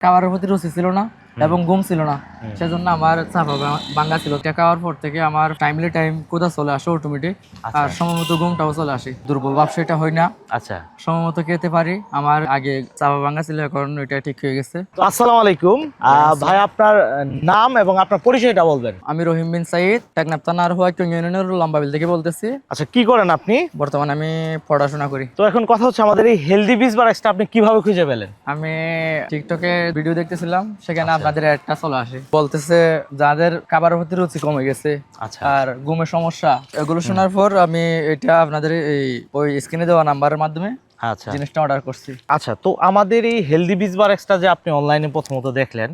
খাবারের প্রতি রুচি ছিল না এবং ঘুম ছিল না, সেজন্য আমার চাপা ভাঙ্গা ছিল। এটা খাওয়ার পর থেকে আমার টাইমলি টাইম কোথা চলে আসে অটোমেটিক, আর সময়মতো ঘুমটাও চলে আসে। দুর্বল ভাব সেটা হয় না, আচ্ছা সময়মতো খেতে পারি। আমার আগে চাপা ভাঙ্গা ছিল, এখন এটা ঠিক হয়ে গেছে। তো আসসালামু আলাইকুম ভাই, আপনার নাম এবং আপনার পরিচয়টা বলবেন। আমি রহিম বিন সাইদ, টেকনাফ থানার হোয়াইট ইউনিয়নের লম্বাবিল থেকে বলতেছি। আচ্ছা, কি করেন আপনি? বর্তমানে আমি পড়াশোনা করি। তো এখন কথা হচ্ছে, আমাদের এই হেলদি বিচ বারেক্সটা আপনি কিভাবে খুঁজে পেলেন? আমি টিকটকে ভিডিও দেখতেছিলাম, সেখানে আপনাদের একটা চলে আসে, বলতেছে যাদের খাবারের প্রতি রুচি কমে গেছে আর ঘুমের সমস্যা, এগুলো শোনার পর আমি এটা আপনাদের এই ওই স্ক্রিনে দেওয়া নাম্বারের মাধ্যমে জিনিসটা অর্ডার করছি। আচ্ছা, তো আমাদের এই হেলদি বিচ বারেক্সটা যে আপনি অনলাইনে প্রথমত দেখলেন,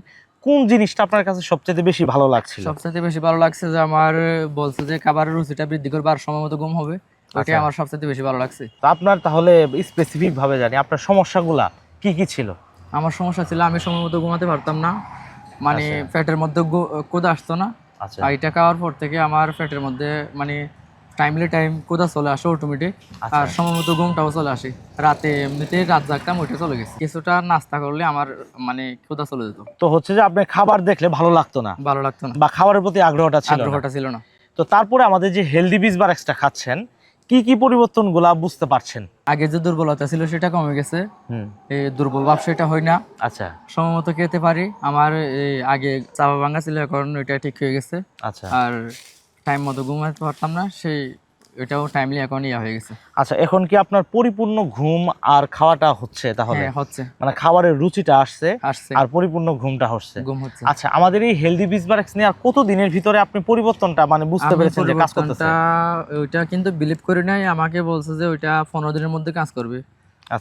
কোন জিনিসটা আপনার কাছে সবচেয়ে বেশি ভালো লাগছিল? সবচেয়ে বেশি ভালো লাগছে যে আমার বলছে যে খাবারের রুচিটা বৃদ্ধি করবে আর সময় মতো ঘুম হবে, ওইটাই আমার সবচেয়ে বেশি ভালো লাগছে। তো আপনার তাহলে স্পেসিফিক ভাবে জানি আপনার সমস্যাগুলা কি কি ছিল? আমার সমস্যা ছিল আমি সময় মতো ঘুমাতে পারতাম না, মানে পেটের মধ্যে ক্ষুধা আসতো না। আর এটা খাওয়ার পর থেকে আমার পেটের মধ্যে মানে টাইমলি টাইম ক্ষুধা চলে আসে অটোমেটিক, আর সময় মতো ঘুমটাও চলে আসে। রাতে এমনিতে রাত জাগতাম, ওইটা চলে গেছে। কিছুটা নাস্তা করলে আমার মানে ক্ষুধা চলে যেত। তো হচ্ছে যে আপনি খাবার দেখলে ভালো লাগতো না বা খাবারের প্রতি আগ্রহটা ছিল না। তো তারপরে আমাদের যে হেলদি বিচ বারেক্সটা খাচ্ছেন, কি কি পরিবর্তনগুলা বুঝতে পারছেন? আগে যে দুর্বলতা ছিল সেটা কমে গেছে, এই দুর্বল ভাব সেটা হয় না। আচ্ছা, সময় মতো খেতে পারি। আমার আগে চাপা ভাঙ্গা ছিল, এখন ওইটা ঠিক হয়ে গেছে। আচ্ছা, আর টাইম মতো ঘুমাতে পারতাম না, সেই এটাও টাইমলি এখন হয়ে গেছে। আচ্ছা, এখন কি আপনার পরিপূর্ণ ঘুম আর খাওয়াটা হচ্ছে? তাহলে হচ্ছে, মানে খাবারের রুচিটা আসছে আর পরিপূর্ণ ঘুমটা হচ্ছে। আচ্ছা, আমাদের এই হেলদি বিচ বারেক্স নিয়ে আর কত দিনের ভিতরে আপনি পরিবর্তনটা মানে বুঝতে পেরেছেন যে কাজ করতেছে? ওইটা কিন্তু বিলিভ করি নাই, আমাকে বলছে যে ওইটা 15 দিনের মধ্যে কাজ করবে।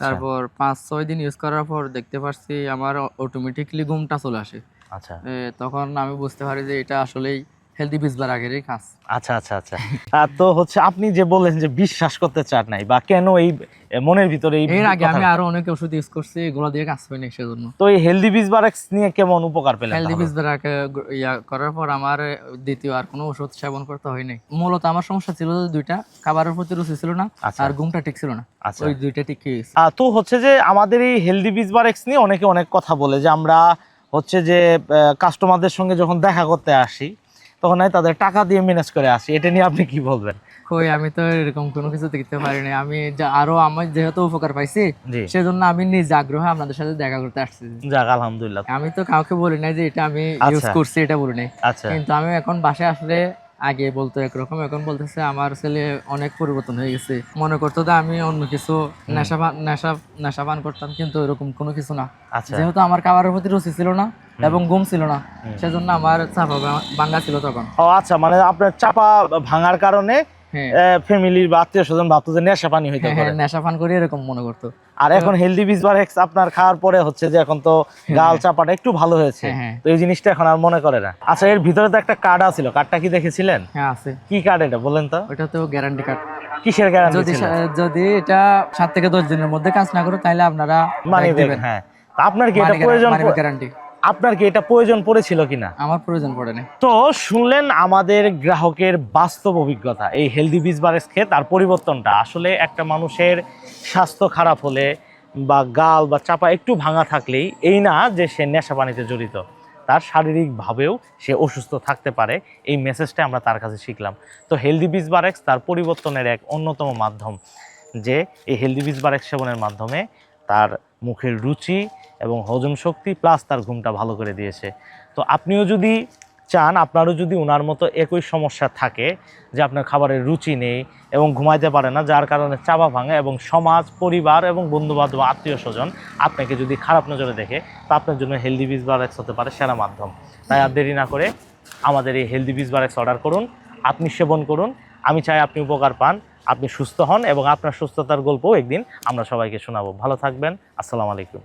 তারপর 5-6 দিন ইউজ করার পর দেখতে পাচ্ছি আমার অটোমেটিকলি ঘুমটা চলে আসে। আচ্ছা, তখন আমি বুঝতে পারি যে এটা আসলেই হেলদি বিচ বারেক্সেরই কাজ। আচ্ছা আচ্ছা আচ্ছা তো হচ্ছে আপনি যে বললেন যে বিশ্বাস করতে চান নাই, বা কেন এই মনের ভিতরে এর আগে আমি আরো অনেক ওষুধ ইউজ করছি, এগুলো দিয়ে কাজ হয়নি, সেজন্য। তো এই হেলদি বিচ বারেক্স নিয়ে কেমন উপকার পেলেন? হেলদি বিচ বারেক্স করার পর আমার দ্বিতীয় আর কোনো ওষুধ সেবন করতে হয়নি। মূলত আমার সমস্যা ছিল যে দুইটা, খাবারের প্রতি রুচি ছিল না আর ঘুমটা ঠিক ছিল না, ওই দুইটা ঠিক হয়ে গেছে। তো হচ্ছে যে আমাদের এই হেলদি বিচ বারেক্স নিয়ে অনেকে অনেক কথা বলে, যে আমরা হচ্ছে যে কাস্টমারদের সঙ্গে যখন দেখা করতে আসি তখন তাদের টাকা দিয়ে ম্যানেজ করে আসি, এটা নিয়ে আপনি কি বলবেন? কই, আমি তো এরকম কোনো কিছু দেখতে পারিনি। আমি আরো আমার যেহেতু উপকার পাইছি, সেজন্য আমি নিজ আগ্রহে আপনাদের সাথে দেখা করতে আসছি। যাক, আলহামদুলিল্লাহ। আমি তো কাউকে বলি নাই যে এটা আমি ইউজ করছি, এটা বলি নাই। কিন্তু আমি এখন বাসায় আসলে আগে বলতো একরকম, এখন বলতেছে আমার ছেলে অনেক পরিবর্তন হয়ে গেছে। মনে করতো যে আমি অন্য কিছু নেশা পান করতাম, কিন্তু এরকম কোনো কিছু না। যেহেতু আমার খাবারের প্রতি রুচি ছিল না এবং ঘুম ছিল না, সেজন্য আমার চাপা ভাঙ্গা ছিল তখন। আচ্ছা, মানে আপনার চাপা ভাঙার কারণে ফ্যামিলির বা আত্মীয় স্বজন ভাবতো যে নেশা পানি হইতে পারে, নেশা পান করে এরকম মনে করতো। আর এখন হেলদি বিচ বারেক্স আপনার খাওয়ার পরে হচ্ছে যে এখন তো গাল চাপাটা একটু ভালো হয়েছে, তো এই জিনিসটা এখন আর মনে করে না। আচ্ছা, এর ভিতরে তো একটা কার্ড ছিল, কার্ডটা কি দেখেছিলেন? হ্যাঁ, আছে। কি কার্ড এটা বলেন তো? ওটা তো গ্যারান্টি কার্ড। কিসের গ্যারান্টি? যদি এটা 7 থেকে 10 দিনের মধ্যে কাজ না করে তাহলে আপনারা মানি দিবেন। হ্যাঁ, আপনার কি এটা প্রয়োজন? গ্যারান্টি। আপনার কি এটা প্রয়োজন পড়েছিল কিনা? আমার প্রয়োজন পড়ে না। তো শুনলেন আমাদের গ্রাহকের বাস্তব অভিজ্ঞতা, এই হেলদি বিচ বারেক্স খেয়ে তার পরিবর্তনটা। আসলে একটা মানুষের স্বাস্থ্য খারাপ হলে বা গাল বা চাপা একটু ভাঙা থাকলেই এই না যে সে নেশা পানিতে জড়িত, তার শারীরিকভাবেও সে অসুস্থ থাকতে পারে। এই মেসেজটা আমরা তার কাছে শিখলাম। তো হেলদি বিচ বারেক্স তার পরিবর্তনের এক অন্যতম মাধ্যম, যে এই হেলদি বিচ বারেক্স সেবনের মাধ্যমে তার মুখের রুচি এবং হজম শক্তি প্লাস তার ঘুমটা ভালো করে দিয়েছে। তো আপনিও যদি চান, আপনারও যদি ওনার মতো একই সমস্যা থাকে যে আপনার খাবারের রুচি নেই এবং ঘুমাইতে পারে না, যার কারণে চাপা ভাঙে এবং সমাজ, পরিবার এবং বন্ধুবান্ধব, আত্মীয় স্বজন আপনাকে যদি খারাপ নজরে দেখে, তা আপনার জন্য হেলদি বিচ বারেক্স হতে পারে সেরা মাধ্যম। তাই আর দেরি না করে আমাদের এই হেলদি বিচ বারেক্স অর্ডার করুন, আপনি সেবন করুন। আমি চাই আপনি উপকার পান, আপনি সুস্থ হন এবং আপনার সুস্থতার গল্পও একদিন আমরা সবাইকে শোনাবো। ভালো থাকবেন। আসসালামু আলাইকুম।